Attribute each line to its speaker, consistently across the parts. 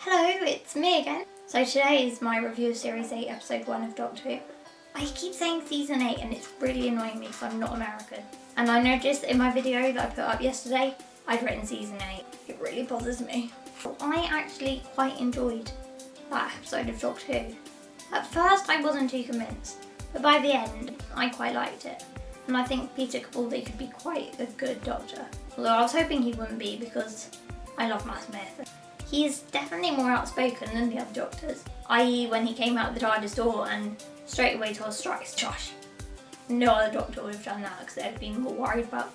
Speaker 1: Hello, it's me again. So today is my review of Series 8, Episode 1 of Doctor Who. I keep saying Season 8 and it's really annoying me because I'm not American. And I noticed in my video that I put up yesterday, I'd written Season 8. It really bothers me. I actually quite enjoyed that episode of Doctor Who. At first I wasn't too convinced, but by the end I quite liked it. And I think Peter Capaldi could be quite a good Doctor. Although I was hoping he wouldn't be because I love Matt Smith. He's definitely more outspoken than the other Doctors, i.e. when he came out the TARDIS door and straight away told Strax, Josh. No other Doctor would have done that because they'd been more worried about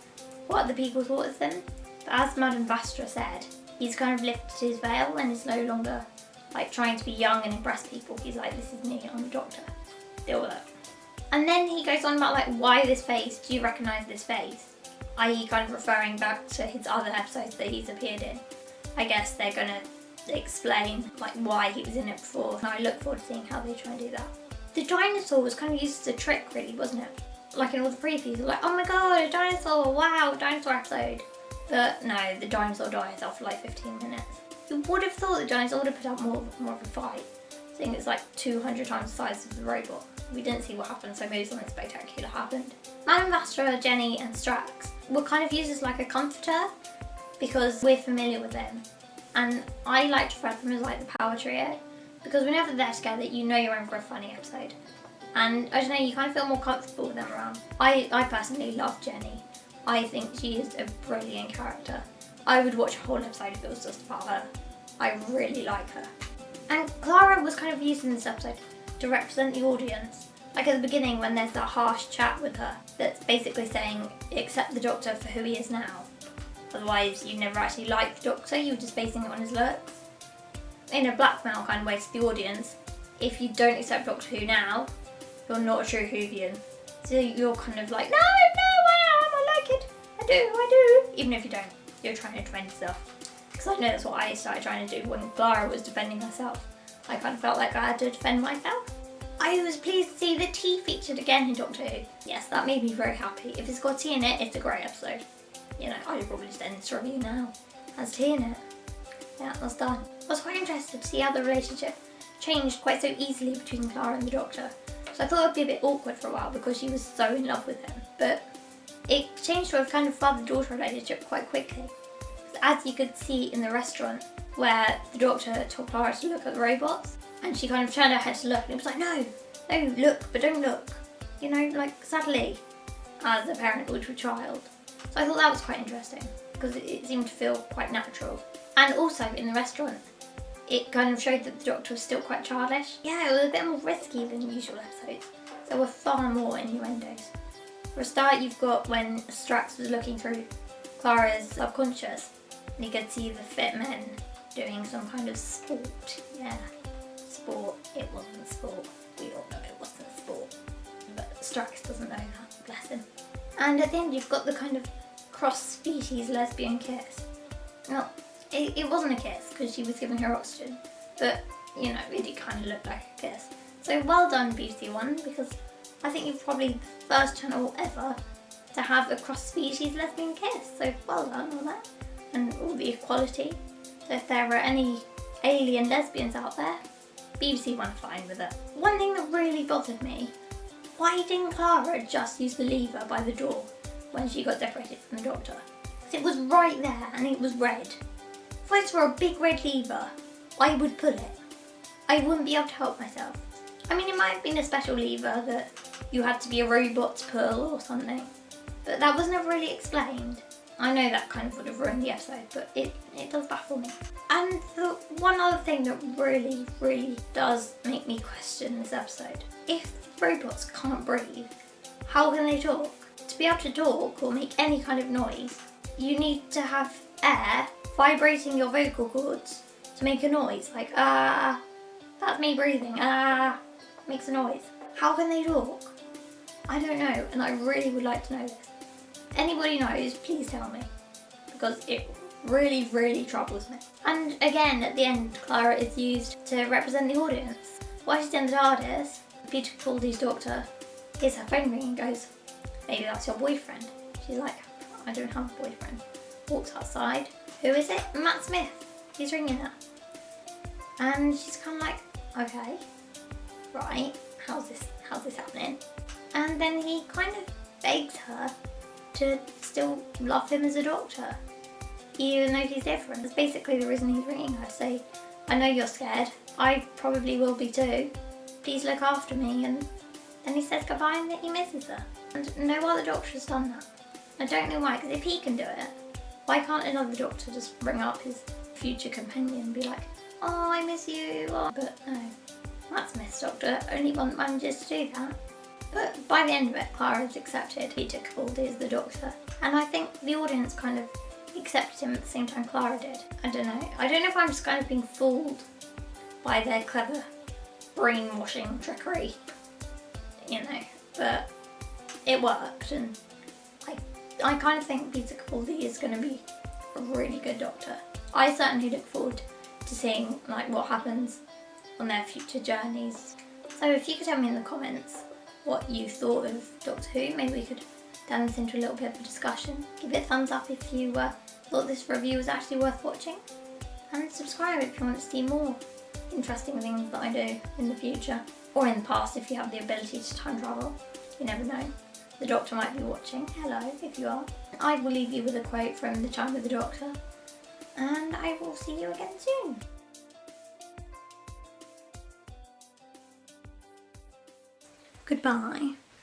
Speaker 1: what other people thought of them. But as Madame Vastra said, he's kind of lifted his veil and is no longer like trying to be young and impress people. He's like, this is me, I'm the Doctor. Deal with it. And then he goes on about like, why this face? Do you recognise this face? i.e. kind of referring back to his other episodes that he's appeared in. I guess they're going to explain like why he was in it before, and I look forward to seeing how they try and do that. The dinosaur was kind of used as a trick really, wasn't it? Like in all the previews, like, oh my god, a dinosaur, wow, dinosaur episode. But no, the dinosaur dies after like 15 minutes. You would have thought the dinosaur would have put up more of a fight, seeing it's like 200 times the size of the robot. We didn't see what happened, so maybe something spectacular happened. Madame Vastra, Jenny and Strax were kind of used as like a comforter because we're familiar with them. And I like to refer to them as like the power trio because whenever they're together, you know you're in for a funny episode. And I don't know, you kind of feel more comfortable with them around. I personally love Jenny. I think she is a brilliant character. I would watch a whole episode if it was just about her. I really like her. And Clara was kind of used in this episode to represent the audience. Like at the beginning when there's that harsh chat with her that's basically saying, accept the Doctor for who he is now. Otherwise you never actually liked the Doctor, you were just basing it on his looks. In a blackmail kind of way to the audience, if you don't accept Doctor Who now, you're not a true Whovian. So you're kind of like, no, I like it, I do. Even if you don't, you're trying to defend yourself. Because I know that's what I started trying to do when Clara was defending herself. I kind of felt like I had to defend myself. I was pleased to see the tea featured again in Doctor Who. Yes, that made me very happy. If it's got tea in it, it's a great episode. You know, I'd probably just end this review now. Has tea in it. Yeah, that's done. I was quite interested to see how the relationship changed quite so easily between Clara and the Doctor. So I thought it would be a bit awkward for a while because she was so in love with him. But it changed to a kind of father-daughter relationship quite quickly. As you could see in the restaurant where the Doctor told Clara to look at the robots and she kind of turned her head to look and it was like, no, look, but don't look. You know, like subtly, as a parent would to a child. So I thought that was quite interesting because it seemed to feel quite natural. And also in the restaurant, it kind of showed that the Doctor was still quite childish. Yeah, it was a bit more risky than usual episodes. There were far more innuendos. For a start, you've got when Strax was looking through Clara's subconscious and you could see the fit men doing some kind of sport. Yeah, sport. It wasn't sport. We all know it wasn't sport. But Strax doesn't know that, bless him. And at the end you've got the kind of cross-species lesbian kiss. Well, it wasn't a kiss because she was giving her oxygen, but you know, it did kind of look like a kiss. So well done BBC One, because I think you're probably the first channel ever to have a cross-species lesbian kiss. So well done on that, and all the equality. So if there are any alien lesbians out there, BBC One are fine with it. One thing that really bothered me, why didn't Clara just use the lever by the door when she got separated from the Doctor? Because it was right there and it was red. If I saw a big red lever, I would pull it. I wouldn't be able to help myself. I mean, it might have been a special lever that you had to be a robot to pull or something, but that was never really explained. I know that kind of would have ruined the episode, but it does baffle me. And the one other thing that really does make me question this episode, if robots can't breathe, how can they talk? To be able to talk or make any kind of noise, you need to have air vibrating your vocal cords to make a noise, like that's me breathing, makes a noise. How can they talk? I don't know, and I really would like to know this. Anybody knows, please tell me, because it really troubles me. And again, at the end, Clara is used to represent the audience. While she's in the TARDIS, Peter Capaldi's Doctor hears her phone ring and goes, maybe that's your boyfriend. She's like, I don't have a boyfriend. Walks outside. Who is it? Matt Smith. He's ringing her. And she's kind of like, okay, right, how's this happening? And then he kind of begs her to still love him as a doctor, even though he's different. That's basically the reason he's ringing her, to say, I know you're scared, I probably will be too, please look after me. And then he says goodbye and that he misses her. And no other doctor has done that. I don't know why, because if he can do it, why can't another doctor just ring up his future companion and be like, oh, I miss you? Oh. But no, that's missed, Doctor. Only one manages to do that. But by the end of it, Clara's accepted Peter Capaldi as the Doctor. And I think the audience kind of accepted him at the same time Clara did. I don't know. I don't know if I'm just kind of being fooled by their clever brainwashing trickery, you know, but it worked, and I kind of think Peter Capaldi is going to be a really good Doctor. I certainly look forward to seeing like what happens on their future journeys. So if you could tell me in the comments what you thought of Doctor Who, maybe we could turn this into a little bit of a discussion. Give it a thumbs up if you thought this review was actually worth watching, and subscribe if you want to see more interesting things that I do in the future, or in the past if you have the ability to time travel. You never know. The Doctor might be watching. Hello, if you are. I will leave you with a quote from The Time of the Doctor, and I will see you again soon. Goodbye.